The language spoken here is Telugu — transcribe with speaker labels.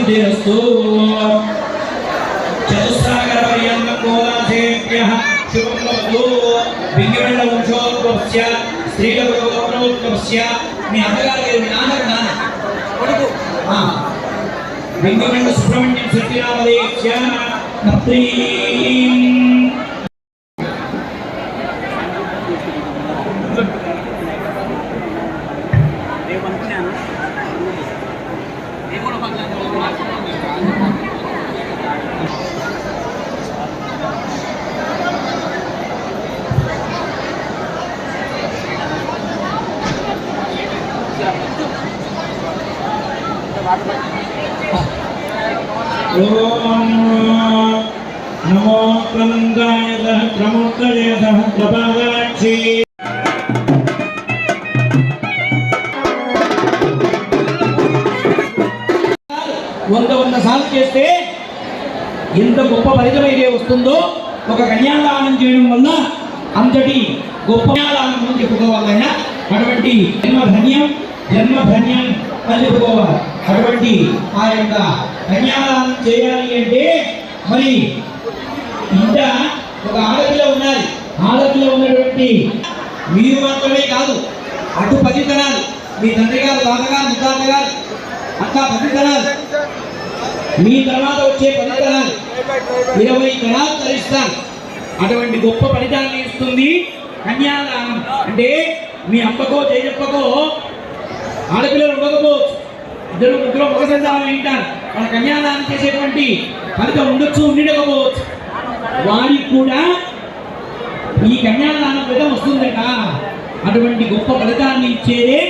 Speaker 1: सिद्धिरस्तु चतुस्सागरपर्यन्तं गोदासेभ्यः शुभं भवतु बिङ्गिमण्डवंशोद्भवस्य स्त्रीलगोत्रोद्भवस्य మీ అమ్మగారు మీ నాన్న కొడుకు బింగిమండ సుబ్రహ్మణ్యం సత్యనామదేశ్య నత్రీ नमो क्रमंगाय सहस्रमूर्तये सहस्रपादाक्षी వంద సార్లు చేస్తే ఎంత గొప్ప ఫలితం అయితే వస్తుందో ఒక కన్యాదానం చేయడం వల్ల అంతటి గొప్ప కన్యాదానం అని చెప్పుకోవాలైనా అటువంటి జన్మధన్యం అని చెప్పుకోవాలి. అటువంటి ఆ యొక్క కన్యాదానం చేయాలి అంటే మరి ఇంట ఒక ఆడపిల్ల ఉండాలి. ఆడపిల్ల ఉన్నటువంటి మీరు మాత్రమే కాదు, అటు 10 తరాలు మీ తండ్రి గారు, తాతగారు, ముత్తాతగారు అట్లా 10 తరాలు, మీ తర్వాత వచ్చే 10 తరాలు 20 తరాలు తరిస్తారు. అటువంటి గొప్ప ఫలితాన్ని ఇస్తుంది కన్యాదానం. అంటే మీ అప్పకో చేయప్పకో ఆడపిల్లలు ఉండకపోవచ్చు, ఇద్దరు ముగ్గురు ఒక సంతానం వింటారు, మన కన్యాదానం చేసేటువంటి ఫలితం ఉండొచ్చు, ఉండకపోవచ్చు. వారికి కూడా ఈ కన్యాదానం ఫలితం వస్తుందట. అటువంటి గొప్ప ఫలితాన్ని ఇచ్చేదే